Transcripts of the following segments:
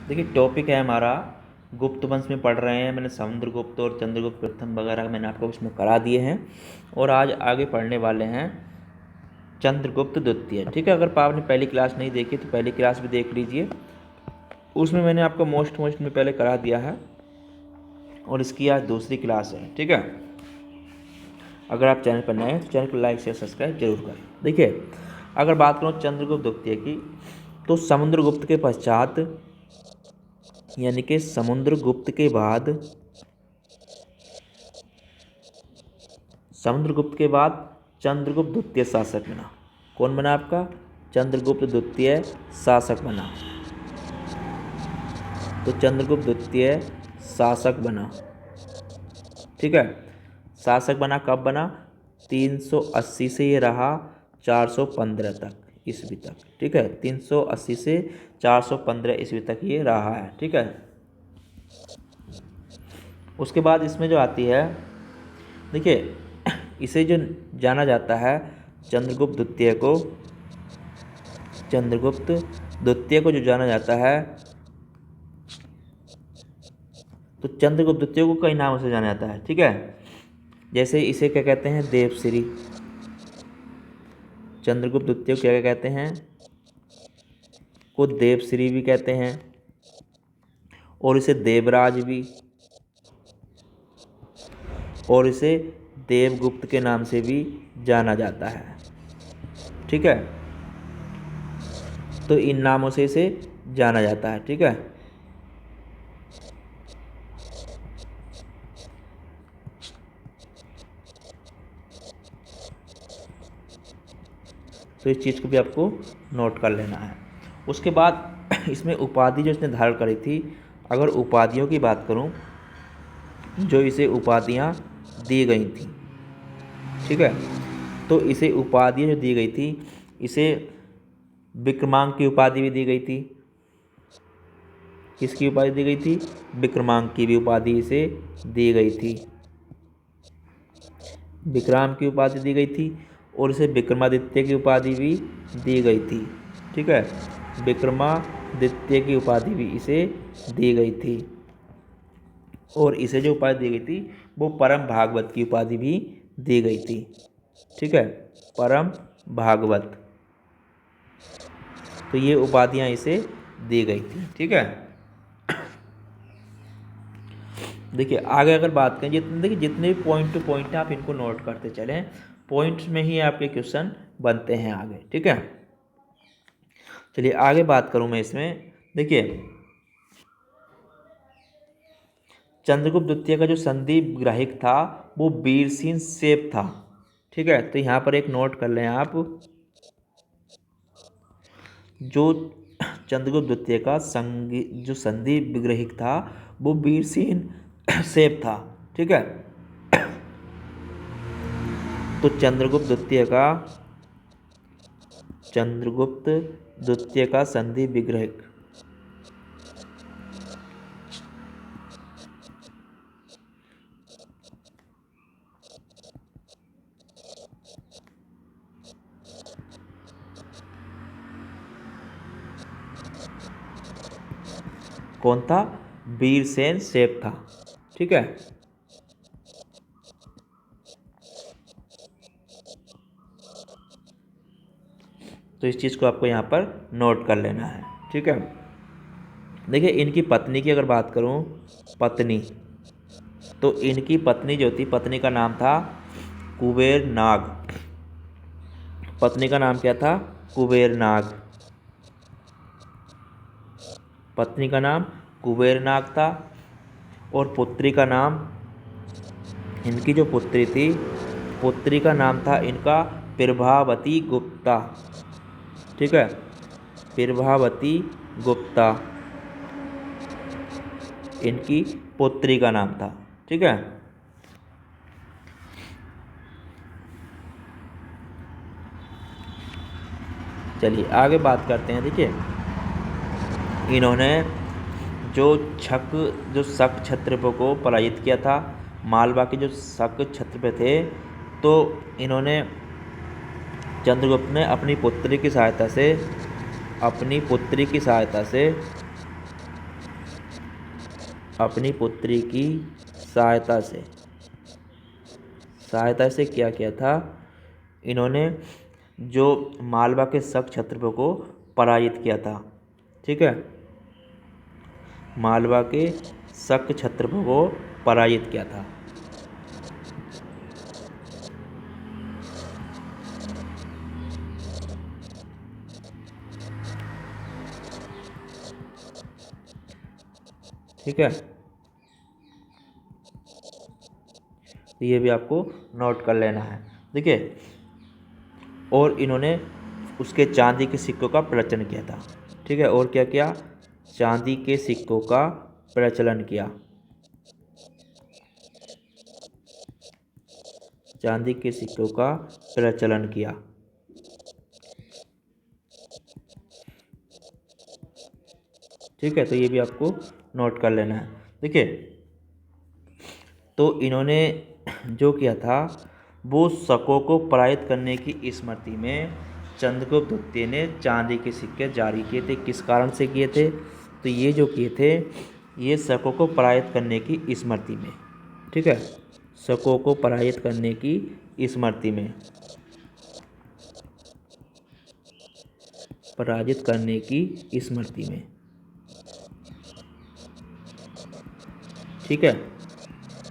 देखिए टॉपिक है हमारा गुप्त वंश में पढ़ रहे हैं। मैंने समुद्रगुप्त और चंद्रगुप्त प्रथम वगैरह मैंने आपको उसमें करा दिए हैं और आज आगे पढ़ने वाले हैं चंद्रगुप्त द्वितीय। ठीक है, अगर आपने पहली क्लास नहीं देखी तो पहली क्लास भी देख लीजिए, उसमें मैंने आपको मोस्ट में पहले करा दिया है और इसकी आज दूसरी क्लास है। ठीक है, अगर आप चैनल पर नए हैं तो चैनल को लाइक शेयर सब्सक्राइब जरूर करें। देखिए, अगर बात करूँ चंद्रगुप्त द्वितीय की, तो समुद्रगुप्त के पश्चात यानी कि समुद्रगुप्त के बाद चंद्रगुप्त द्वितीय शासक बना। कौन बना आपका? चंद्रगुप्त द्वितीय शासक बना। तो चंद्रगुप्त द्वितीय शासक बना। ठीक है, शासक बना कब बना? 380 से ये रहा 415 तक ईस्वी तक। ठीक है, 380 से 415 ईस्वी तक ये रहा है। ठीक है, उसके बाद इसमें जो आती है, देखिए इसे जो जाना जाता है चंद्रगुप्त द्वितीय को जो जाना जाता है, तो चंद्रगुप्त द्वितीय को कई नामों से जाना जाता है। ठीक है, जैसे इसे क्या कहते हैं? देवश्री। चंद्रगुप्त द्वितीय को क्या कहते हैं? को देवश्री भी कहते हैं और इसे देवराज भी, और इसे देवगुप्त के नाम से भी जाना जाता है। ठीक है, तो इन नामों से इसे जाना जाता है। ठीक है, तो इस चीज़ को भी आपको नोट कर लेना है। उसके बाद इसमें उपाधि जो इसने धारण करी थी, अगर उपाधियों की बात करूं, जो इसे उपाधियां दी गई थी, ठीक है, तो इसे उपाधियां जो दी गई थी, इसे विक्रमांक की उपाधि भी दी गई थी। किसकी उपाधि दी गई थी? विक्रमांक की भी उपाधि इसे दी गई थी। विक्राम की उपाधि दी गई थी और इसे विक्रमादित्य की उपाधि भी दी गई थी। ठीक है, विक्रमादित्य की उपाधि भी इसे दी गई थी और इसे जो उपाधि दी गई थी वो परम भागवत की उपाधि भी दी गई थी। ठीक है, परम भागवत, तो ये उपाधियां इसे दी गई थी। ठीक है, देखिए आगे अगर बात करें, देखिए जितने भी पॉइंट टू पॉइंट हैं आप इनको नोट करते चलें, पॉइंट्स में ही आपके क्वेश्चन बनते हैं आगे। ठीक है, चलिए आगे बात करूं मैं इसमें। देखिए चंद्रगुप्त द्वितीय का जो संदीप ग्राहिक था वो वीरसेन सेप था। ठीक है, तो यहाँ पर एक नोट कर लें आप, जो चंद्रगुप्त द्वितीय का जो संदीप विग्रहिक था वो वीरसेन सेप था। ठीक है, तो चंद्रगुप्त द्वितीय का संदीप विग्रहिक कौन था? वीरसेन सेप था। ठीक है, तो इस चीज़ को आपको यहाँ पर नोट कर लेना है। ठीक है, देखिए इनकी पत्नी की अगर बात करूँ, पत्नी, तो इनकी पत्नी जो थी, पत्नी का नाम था कुबेर नाग। पत्नी का नाम क्या था? कुबेर नाग। पत्नी का नाम कुबेर नाग था और पुत्री का नाम, इनकी जो पुत्री थी, पुत्री का नाम था इनका प्रभावती गुप्ता। ठीक है, प्रभावती गुप्ता इनकी पुत्री का नाम था। ठीक है, चलिए आगे बात करते हैं। देखिए इन्होंने जो शक क्षत्रिय को पराजित किया था, मालवा के जो शक क्षत्रिय थे, तो इन्होंने चंद्रगुप्त ने अपनी पुत्री की सहायता से अपनी पुत्री की सहायता से क्या किया था, इन्होंने जो मालवा के शक क्षत्रपों को पराजित किया था। ठीक है, मालवा के शक क्षत्रपों को पराजित किया था। ठीक है, तो ये भी आपको नोट कर लेना है। देखिए, और इन्होंने उसके चांदी के सिक्कों का प्रचलन किया था। ठीक है, और क्या किया, चांदी के सिक्कों का प्रचलन किया। चांदी के सिक्कों का प्रचलन किया। ठीक है, तो ये भी आपको नोट कर लेना है। देखिए, तो इन्होंने जो किया था वो शकों को पराजित करने की स्मृति में चंद्रगुप्त द्वितीय ने चांदी के सिक्के जारी किए थे। किस कारण से किए थे, तो ये जो किए थे ये शकों को पराजित करने की स्मृति में। ठीक है, शकों को पराजित करने की स्मृति में, पराजित करने की स्मृति में। ठीक है,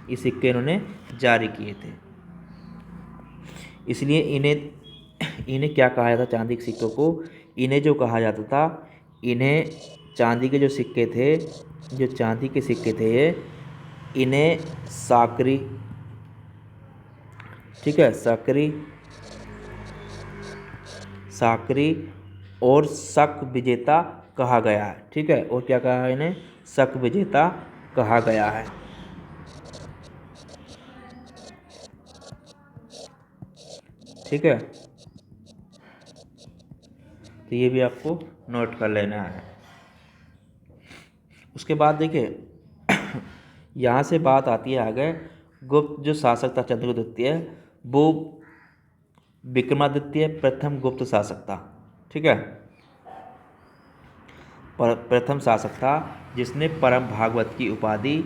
ये सिक्के इन्होंने जारी किए थे। इसलिए इन्हें क्या कहा जाता, चांदी के सिक्कों को इन्हें जो कहा जाता था, इन्हें चांदी के जो सिक्के थे, जो चांदी के सिक्के थे ये, इन्हें साकरी, ठीक है, साकरी और शक विजेता कहा गया है। ठीक है, और क्या कहा है, इन्हें शक विजेता कहा गया है। ठीक है, तो ये भी आपको नोट कर लेना है। उसके बाद देखिए यहाँ से बात आती है आगे, गुप्त जो शासक था चंद्रगुप्त द्वितीय, वो विक्रमादित्य प्रथम गुप्त शासक था। ठीक है, प्रथम शासक था जिसने परम भागवत की उपाधि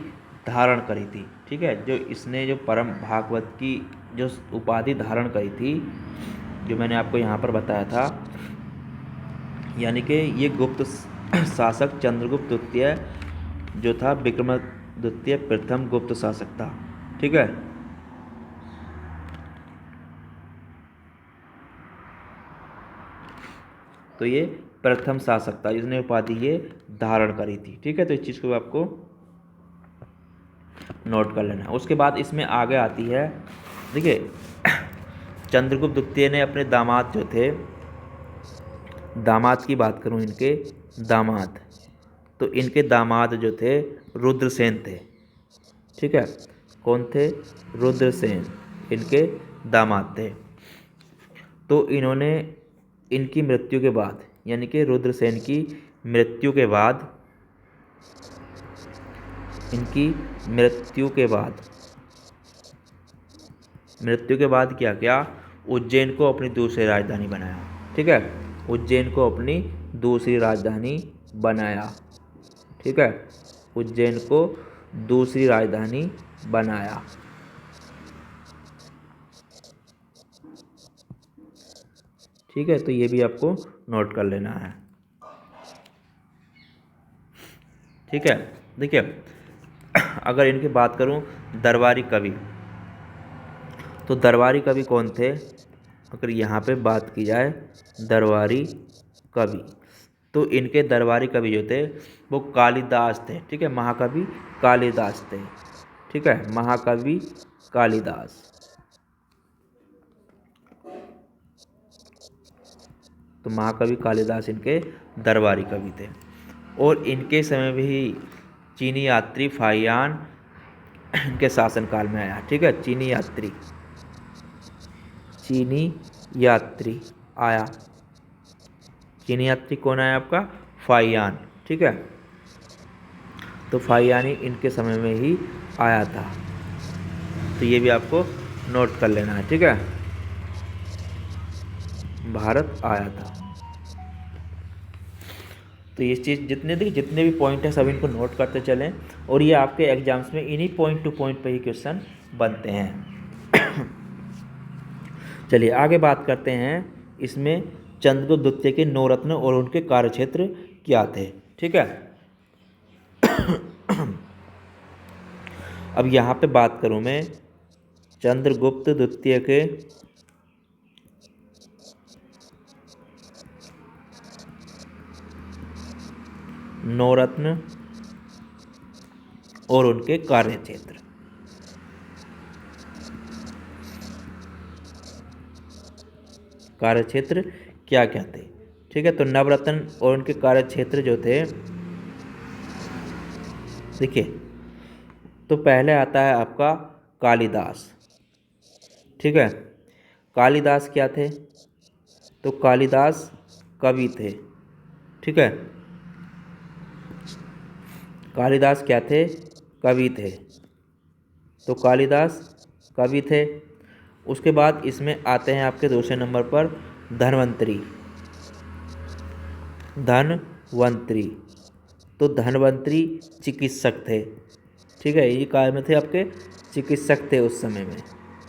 धारण करी थी। ठीक है, जो इसने जो परम भागवत की जो उपाधि धारण करी थी, जो मैंने आपको यहाँ पर बताया था, यानी कि ये गुप्त शासक चंद्रगुप्त द्वितीय जो था विक्रमादित्य प्रथम गुप्त शासक था। ठीक है, तो ये प्रथम शासक था जिसने उपाधि ये धारण करी थी। ठीक है, तो इस चीज़ को आपको नोट कर लेना है। उसके बाद इसमें आगे आती है, देखिए चंद्रगुप्त द्वितीय ने अपने दामाद जो थे, दामाद की बात करूं, इनके दामाद, तो इनके दामाद जो थे रुद्रसेन थे। ठीक है, कौन थे, रुद्रसेन इनके दामाद थे। तो इन्होंने इनकी मृत्यु के बाद, यानी कि रुद्रसेन की मृत्यु के बाद, इनकी मृत्यु के बाद क्या किया, उज्जैन को अपनी दूसरी राजधानी बनाया। ठीक है, उज्जैन को अपनी दूसरी राजधानी बनाया। ठीक है, उज्जैन को दूसरी राजधानी बनाया। ठीक है, तो ये भी आपको नोट कर लेना है। ठीक है, देखिए अगर इनकी बात करूं दरबारी कवि, तो दरबारी कवि कौन थे, अगर यहाँ पे बात की जाए दरबारी कवि, तो इनके दरबारी कवि जो थे वो कालिदास थे। ठीक है, महाकवि कालिदास थे। ठीक है, महाकवि कालिदास। तो महाकवि कालिदास इनके दरबारी कवि थे। और इनके समय में ही चीनी यात्री फाहियान इनके शासनकाल में आया। ठीक है, चीनी यात्री आया। चीनी यात्री कौन आया, आपका फाहियान। ठीक है, तो फाहियान ही इनके समय में ही आया था। तो ये भी आपको नोट कर लेना है। ठीक है, भारत आया था। तो ये चीज़ जितने भी पॉइंट हैं सब इनको नोट करते चलें, और ये आपके एग्जाम्स में इन्हीं पॉइंट टू पॉइंट पे ही क्वेश्चन बनते हैं। चलिए आगे बात करते हैं, इसमें चंद्रगुप्त द्वितीय के नवरत्न और उनके कार्यक्षेत्र क्या थे। ठीक है, अब यहाँ पे बात करूँ मैं चंद्रगुप्त द्वितीय के नवरत्न और उनके कार्यक्षेत्र। कार्यक्षेत्र क्या क्या थे। ठीक है, तो नवरत्न और उनके कार्यक्षेत्र जो थे, देखिए, तो पहले आता है आपका कालिदास। ठीक है, कालिदास क्या थे, तो कालिदास कवि थे। ठीक है, कालिदास क्या थे, कवि थे। तो कालिदास कवि थे। उसके बाद इसमें आते हैं आपके दूसरे नंबर पर धन्वंतरी। धन्वंतरी, तो धन्वंतरी चिकित्सक थे। ठीक है, ये कार्य में थे आपके चिकित्सक थे उस समय में।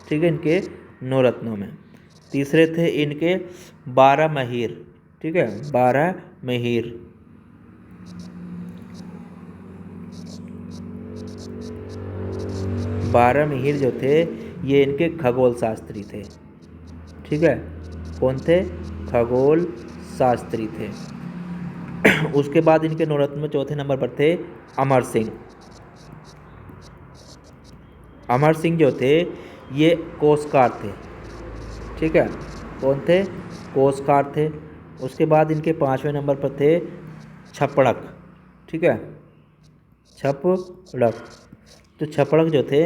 ठीक है, इनके नवरत्नों में। तीसरे थे इनके 12 महिर। ठीक है, 12 महिर। बारह मिहिर जो थे ये इनके खगोल शास्त्री थे। ठीक है, कौन थे, खगोल शास्त्री थे। उसके बाद इनके नवरत्न में चौथे नंबर पर थे अमर सिंह। अमर सिंह जो थे ये कोषकार थे। ठीक है, कौन थे, कोषकार थे। उसके बाद इनके पाँचवें नंबर पर थे छपड़क। ठीक है, छपड़क, तो छपड़क जो थे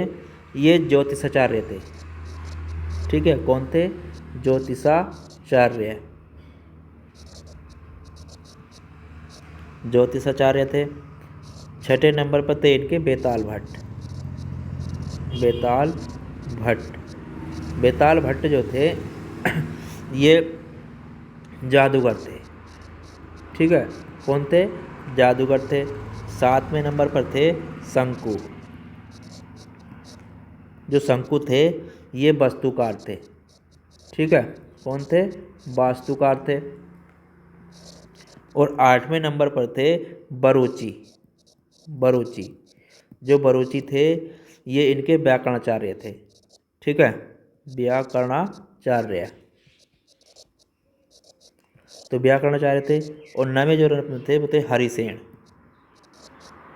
ये ज्योतिषाचार्य थे। ठीक है, कौन थे, ज्योतिषाचार्य। ज्योतिषाचार्य थे। छठे नंबर पर थे इनके बेताल भट्ट। बेताल भट्ट, बेताल भट्ट जो थे ये जादूगर थे। ठीक है, कौन थे, जादूगर थे। सातवें नंबर पर थे शंकु। जो शंकु थे ये वास्तुकार थे। ठीक है, कौन थे, वास्तुकार थे। और आठवें नंबर पर थे बरूची। बरूची, जो बरूची थे ये इनके व्याकरणाचार्य थे। ठीक है, व्याकरणाचार्य, तो व्याकरणाचार्य थे। और नवे जो रत्न थे वो थे हरिसेन।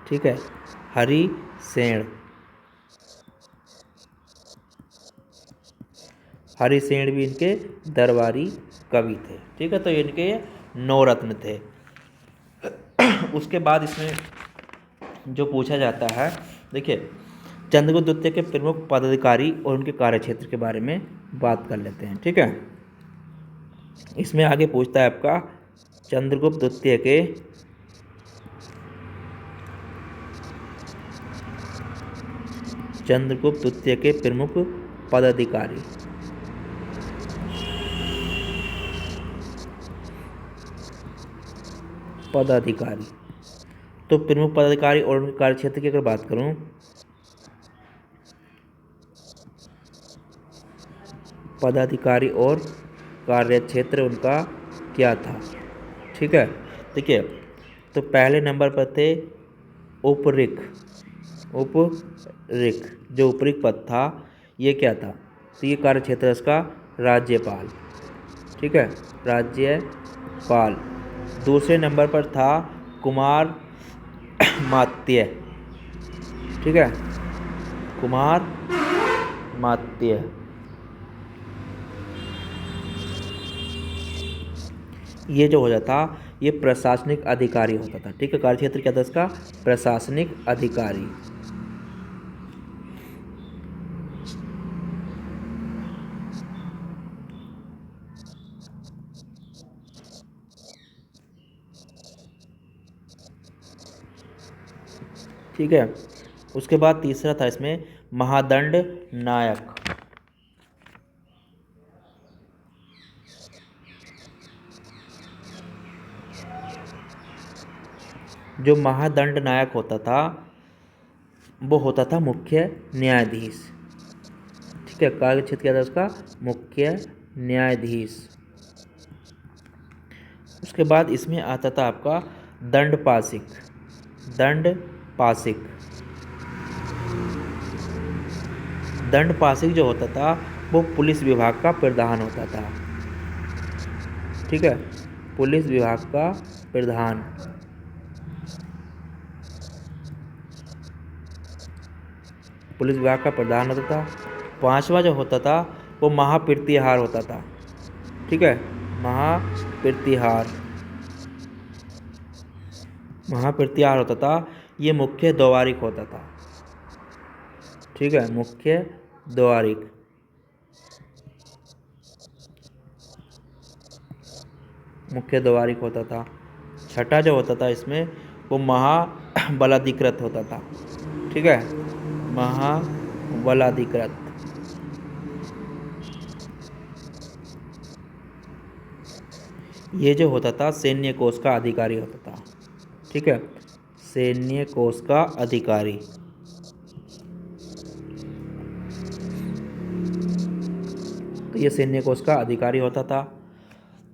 ठीक है, हरिसेन, हरिसेन भी इनके दरबारी कवि थे। ठीक है, तो इनके नवरत्न थे। उसके बाद इसमें जो पूछा जाता है, देखिए, चंद्रगुप्त द्वितीय के प्रमुख पदाधिकारी और उनके कार्यक्षेत्र के बारे में बात कर लेते हैं। ठीक है, इसमें आगे पूछता है आपका चंद्रगुप्त द्वितीय के प्रमुख पदाधिकारी। पदाधिकारी, तो प्रमुख पदाधिकारी और उनके कार्यक्षेत्र की अगर बात करूं, पदाधिकारी और कार्यक्षेत्र उनका क्या था। ठीक है, देखिए, तो पहले नंबर पर थे उपरिक। उपरिक, जो उपरिक पद था ये क्या था, तो ये कार्यक्षेत्र इसका राज्यपाल। ठीक है, राज्यपाल। दूसरे नंबर पर था कुमार मात्य। ठीक है, कुमार मात्य, ये जो हो जाता ये प्रशासनिक अधिकारी होता था। ठीक है, कार्यक्षेत्र क्या था इसका, प्रशासनिक अधिकारी। ठीक है, उसके बाद तीसरा था इसमें महादंड नायक। जो महादंड नायक होता था वो होता था मुख्य न्यायाधीश। ठीक है, कार्य क्षेत्र क्या था उसका? मुख्य न्यायाधीश। उसके बाद इसमें आता था आपका दंडपाशिक। दंडपाशिक दंडपाशिक जो होता था वो पुलिस विभाग का प्रधान होता था। ठीक है, पुलिस विभाग का प्रधान। पुलिस विभाग का प्रधान होता था। पांचवा जो होता था वो महाप्रतिहार होता था। ठीक है, महाप्रतिहार होता था। ये मुख्य द्वारिक होता था। ठीक है, मुख्य द्वारिक। होता था। छठा जो होता था इसमें वो महाबलाधिकृत होता था। ठीक है, महाबलाधिकृत। ये जो होता था सैन्य कोष का अधिकारी होता था। ठीक है, सैन्य कोष का अधिकारी। तो ये सैन्य कोष का अधिकारी होता था।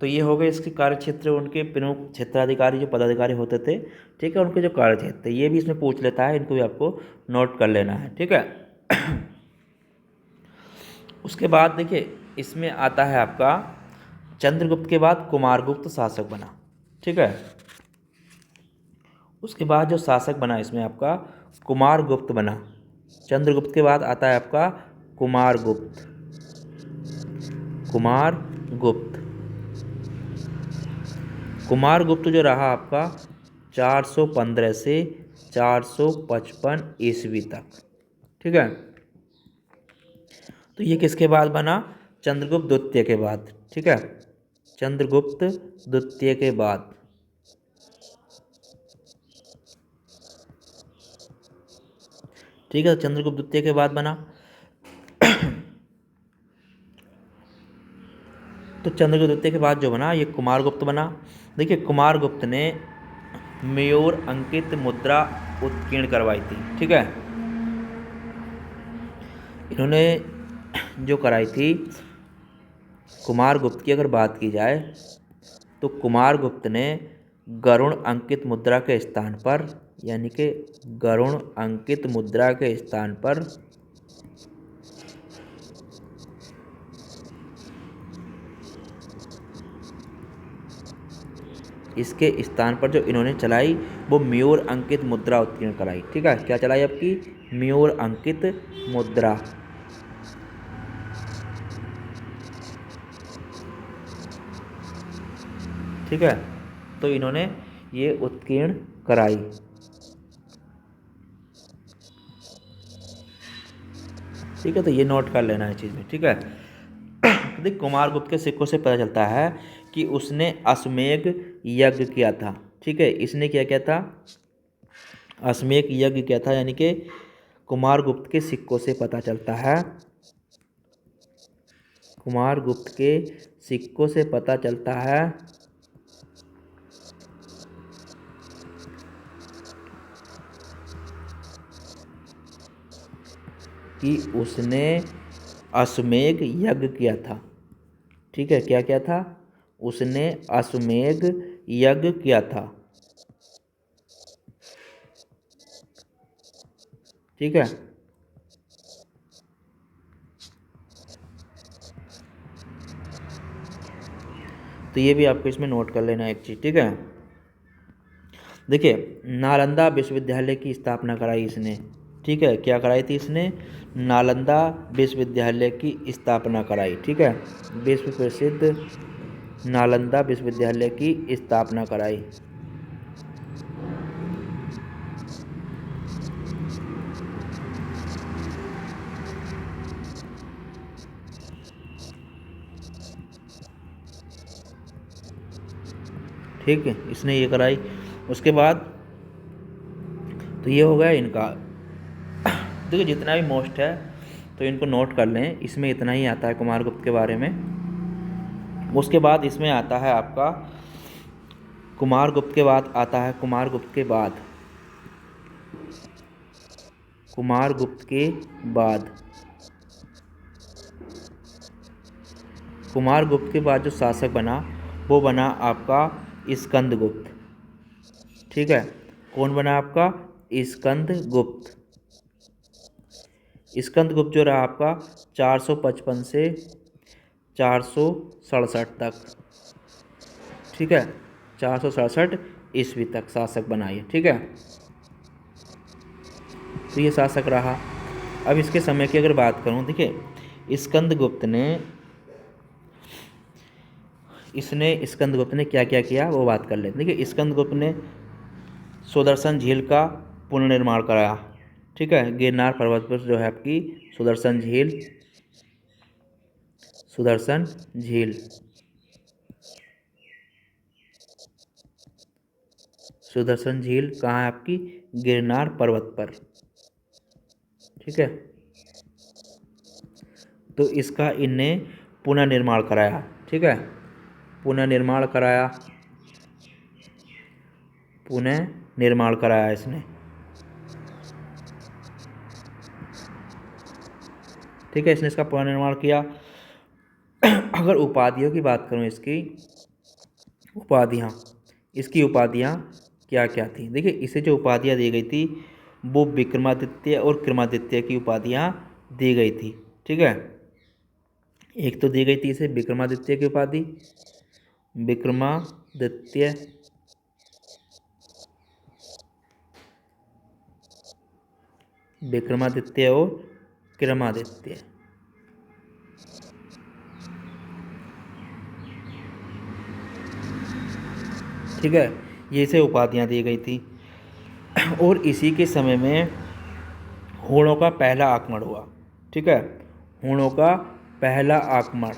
तो ये हो गए इसके कार्य क्षेत्र, उनके प्रमुख क्षेत्राधिकारी जो पदाधिकारी होते थे। ठीक है, उनके जो कार्य क्षेत्र ये भी इसमें पूछ लेता है, इनको भी आपको नोट कर लेना है। ठीक है। उसके बाद देखिए इसमें आता है आपका चंद्रगुप्त के बाद कुमारगुप्त शासक बना। ठीक है, उसके बाद जो शासक बना इसमें आपका कुमारगुप्त बना। चंद्रगुप्त के बाद आता है आपका कुमारगुप्त। कुमारगुप्त जो रहा आपका 415 से 455 ईस्वी तक। ठीक है, तो ये किसके बाद बना? चंद्रगुप्त द्वितीय के बाद। ठीक है, चंद्रगुप्त द्वितीय के बाद। ठीक है, चंद्रगुप्त द्वितीय के बाद बना। तो चंद्रगुप्त द्वितीय के बाद जो बना ये कुमारगुप्त बना। देखिए कुमारगुप्त ने मयूर अंकित मुद्रा उत्कीर्ण करवाई थी। ठीक है, इन्होंने जो कराई थी कुमारगुप्त की अगर बात की जाए तो कुमारगुप्त ने गरुण अंकित मुद्रा के स्थान पर, यानी कि गरुण अंकित मुद्रा के स्थान पर इसके स्थान पर जो इन्होंने चलाई वो मयूर अंकित मुद्रा उत्कीर्ण कराई। ठीक है, क्या चलाई आपकी? मयूर अंकित मुद्रा। ठीक है, तो इन्होंने ये उत्कीर्ण कराई। ठीक है, तो ये नोट कर लेना है चीज़ में। ठीक है, देख कुमारगुप्त के सिक्कों से पता चलता है कि उसने अश्वमेध यज्ञ किया था। ठीक है, इसने क्या किया था? अश्वमेध यज्ञ किया था, यानी कि कुमारगुप्त के सिक्कों से पता चलता है। कुमारगुप्त के सिक्कों से पता चलता है कि उसने अश्वमेध यज्ञ किया था। ठीक है, क्या किया था? उसने अश्वमेध यज्ञ किया था। ठीक है, तो ये भी आपको इसमें नोट कर लेना एक चीज़। ठीक है, देखिए नालंदा विश्वविद्यालय की स्थापना कराई इसने। ठीक है, क्या कराई थी इसने? नालंदा विश्वविद्यालय की स्थापना कराई। ठीक है, विश्व प्रसिद्ध नालंदा विश्वविद्यालय की स्थापना कराई। ठीक है, इसने ये कराई। उसके बाद तो ये हो गया इनका। देखिए जितना भी मोस्ट है तो इनको नोट कर लें, इसमें इतना ही आता है कुमारगुप्त के बारे में। उसके बाद इसमें आता है आपका कुमारगुप्त के बाद आता है कुमारगुप्त के बाद कुमारगुप्त के बाद कुमारगुप्त के बाद जो शासक बना वो बना आपका स्कंदगुप्त। ठीक है, कौन बना आपका? स्कंदगुप्त। स्कंदगुप्त जो रहा आपका 455 से 467 तक। ठीक है, 467 ईस्वी तक शासक बनाए। ठीक है, तो ये शासक रहा। अब इसके समय की अगर बात करूं, देखिए स्कंदगुप्त ने क्या क्या किया वो बात कर लेते हैं। देखिए, स्कंदगुप्त ने सुदर्शन झील का पुनर्निर्माण कराया। ठीक है, गिरनार पर्वत पर जो है आपकी सुदर्शन झील कहाँ है आपकी? गिरनार पर्वत पर। ठीक है, तो इसका इनने पुनर्निर्माण कराया। ठीक है, पुनर्निर्माण कराया इसने। ठीक है, इसने इसका पुनर्निर्माण किया। अगर उपाधियों की बात करूं, इसकी उपाधियां क्या क्या थी? देखिए, इसे जो उपाधियां दी गई थी वो विक्रमादित्य और क्रमादित्य की उपाधियां दी गई थी। ठीक है, एक तो दी गई थी इसे विक्रमादित्य की उपाधि, विक्रमादित्य और क्रमादित्य। ठीक है, ये इसे उपाधियां दी गई थी। और इसी के समय में हूणों का पहला आक्रमण हुआ। ठीक है, हूणों का पहला आक्रमण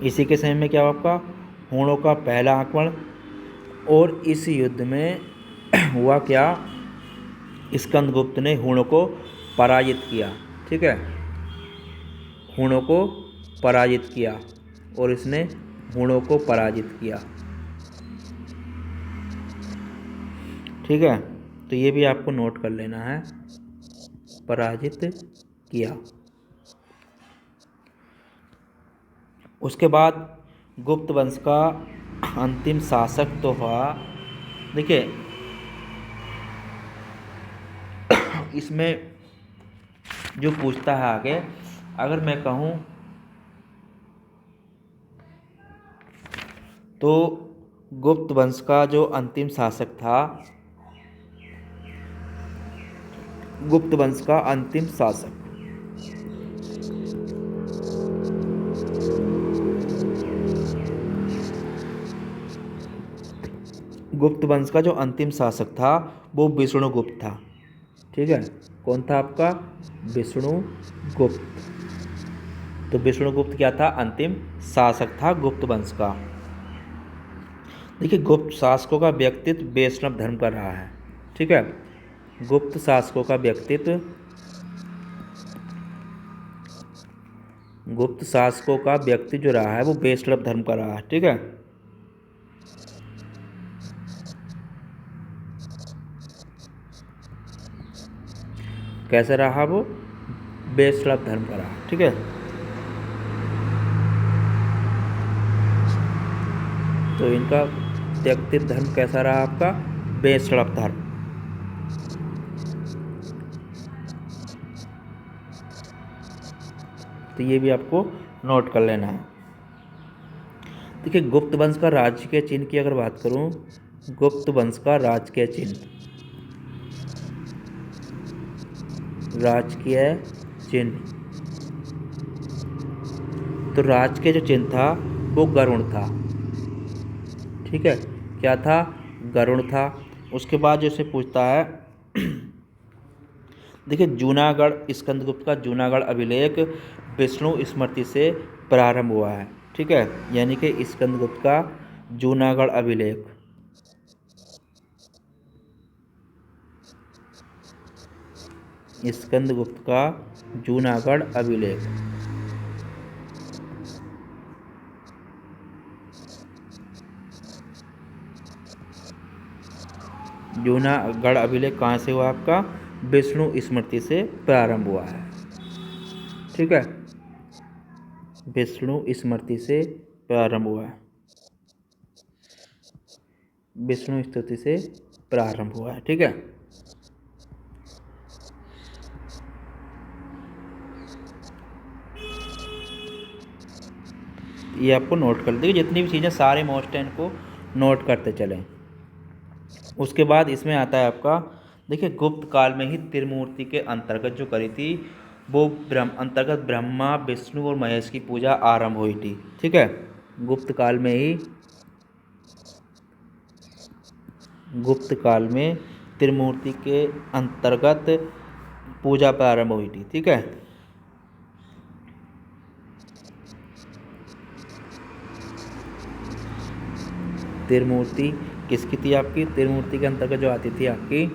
इसी के समय में क्या हुआ आपका? हूणों का पहला आक्रमण। और इस युद्ध में हुआ क्या? स्कंदगुप्त ने हूणों को पराजित किया। ठीक है, हूणों को पराजित किया और इसने हूणों को पराजित किया। ठीक है, तो ये भी आपको नोट कर लेना है, पराजित किया। उसके बाद गुप्त वंश का अंतिम शासक तो हुआ। देखिए, इसमें जो पूछता है आगे, अगर मैं कहूँ तो गुप्त वंश का जो अंतिम शासक था, गुप्त वंश का अंतिम शासक गुप्त वंश का जो अंतिम शासक था वो विष्णुगुप्त था। ठीक है, कौन था आपका? विष्णुगुप्त। तो विष्णुगुप्त क्या था? अंतिम शासक था गुप्त वंश का। देखिए, गुप्त शासकों का व्यक्तित्व वैष्णव धर्म का रहा है। ठीक है, गुप्त शासकों का व्यक्तित्व जो रहा है वो वैष्णव धर्म का रहा है। ठीक है, कैसा रहा वो? वैष्णव धर्म का रहा। ठीक है, तो इनका व्यक्तित्व धर्म कैसा रहा आपका? वैष्णव धर्म। तो ये भी आपको नोट कर लेना है। देखिए, गुप्त वंश का राजकीय चिन्ह की अगर बात करूं, गुप्त वंश का राजकीय चिन्ह तो राजकीय जो चिन्ह था वो गरुड़ था। ठीक है, क्या था? गरुड़ था। उसके बाद जैसे पूछता है, देखिए, जूनागढ़ स्कंदगुप्त का जूनागढ़ अभिलेख विष्णु स्मृति से प्रारंभ हुआ है। ठीक है, यानी कि स्कंदगुप्त का जूनागढ़ अभिलेख जूनागढ़ अभिलेख कहाँ से हुआ आपका? विष्णु स्मृति से प्रारंभ हुआ है। ठीक है, विष्णु स्मृति से प्रारंभ हुआ है, विष्णु स्तुति से प्रारंभ हुआ है। ठीक है, ये आपको नोट कर देखिए, जितनी भी चीज़ें सारे मोस्ट हैं इनको नोट करते चलें। उसके बाद इसमें आता है आपका, देखिए गुप्त काल में ही त्रिमूर्ति के अंतर्गत जो करी थी वो अंतर्गत ब्रह्मा विष्णु और महेश की पूजा आरंभ हुई थी। ठीक है, गुप्त काल में त्रिमूर्ति के अंतर्गत पूजा प्रारंभ हुई थी। ठीक है, त्रिमूर्ति किसकी थी आपकी? त्रिमूर्ति के अंतर्गत जो आती थी आपकी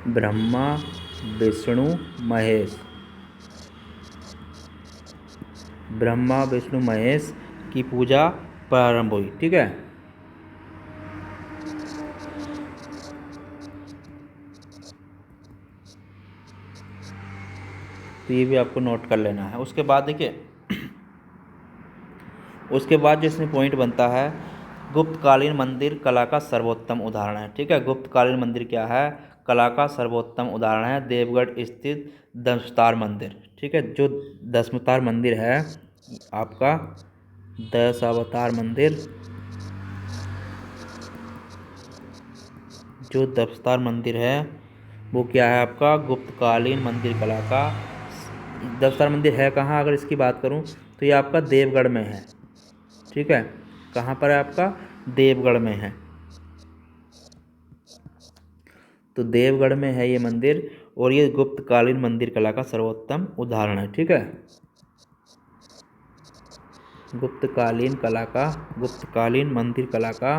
ब्रह्मा विष्णु महेश, ब्रह्मा विष्णु महेश की पूजा प्रारंभ हुई। ठीक है, तो ये भी आपको नोट कर लेना है। उसके बाद देखिए, उसके बाद जो इसमें पॉइंट बनता है, गुप्तकालीन मंदिर कला का सर्वोत्तम उदाहरण है। ठीक है, गुप्तकालीन मंदिर क्या है? कला का सर्वोत्तम उदाहरण है देवगढ़ स्थित दशावतार मंदिर। ठीक है, जो दशावतार मंदिर है आपका, दशावतार मंदिर, जो दशावतार मंदिर है वो क्या है आपका? गुप्तकालीन मंदिर कला का। दशावतार मंदिर है कहाँ? अगर इसकी बात करूँ तो ये आपका देवगढ़ में है। ठीक है, कहाँ पर है आपका? देवगढ़ में है। तो देवगढ़ में है ये मंदिर, और ये गुप्तकालीन मंदिर कला का सर्वोत्तम उदाहरण है। ठीक है, गुप्तकालीन मंदिर कला का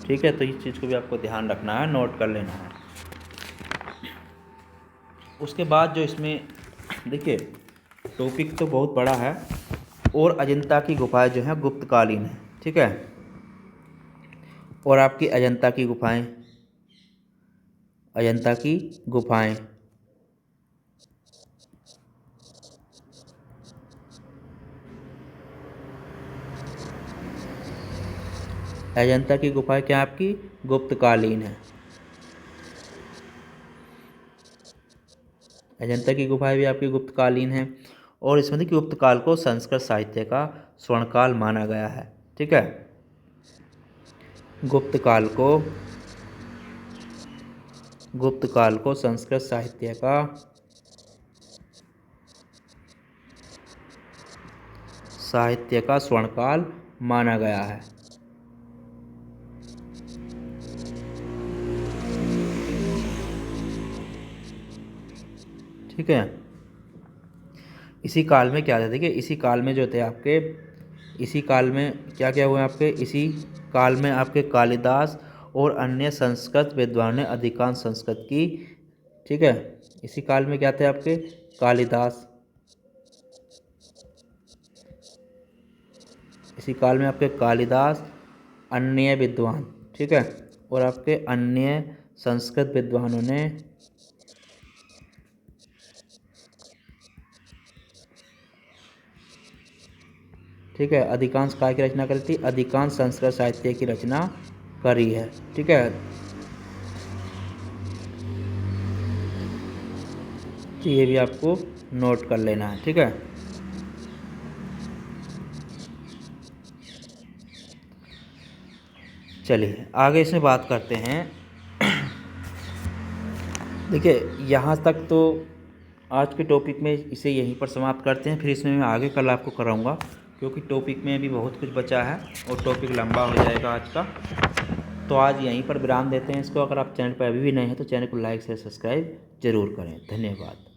ठीक है, तो इस चीज़ को भी आपको ध्यान रखना है, नोट कर लेना है। उसके बाद जो इसमें देखिए, टॉपिक तो बहुत बड़ा है, और अजंता की गुफाएं जो हैं गुप्तकालीन है। ठीक है, और आपकी अजंता की गुफाएं, अजंता की गुफाएं अजंता की गुफाएं क्या आपकी? गुप्तकालीन है। अजंता की गुफाएं भी आपकी गुप्तकालीन हैं, और इसमें देखिए गुप्त काल को संस्कृत साहित्य का स्वर्णकाल माना गया है। ठीक है, गुप्त काल को संस्कृत साहित्य का स्वर्णकाल माना गया है। ठीक है, इसी काल में क्या था? देखिए, इसी काल में जो थे आपके, इसी काल में क्या क्या हुआ आपके? इसी काल में आपके कालिदास और अन्य संस्कृत विद्वान ने अधिकांश संस्कृत की। ठीक है, इसी काल में क्या थे आपके? कालिदास, इसी काल में आपके कालिदास, अन्य विद्वान, ठीक है, और आपके अन्य संस्कृत विद्वानों ने ठीक है अधिकांश काय की रचना करी थी? अधिकांश संस्कृत साहित्य की रचना करी है। ठीक है, तो ये भी आपको नोट कर लेना है। ठीक है, चलिए आगे इसमें बात करते हैं। देखिए, यहाँ तक तो आज के टॉपिक में इसे यहीं पर समाप्त करते हैं, फिर इसमें मैं आगे कल आपको कराऊंगा, क्योंकि टॉपिक में भी बहुत कुछ बचा है और टॉपिक लंबा हो जाएगा आज का। तो आज यहीं पर विराम देते हैं इसको। अगर आप चैनल पर अभी भी नए हैं तो चैनल को लाइक शेयर सब्सक्राइब जरूर करें। धन्यवाद।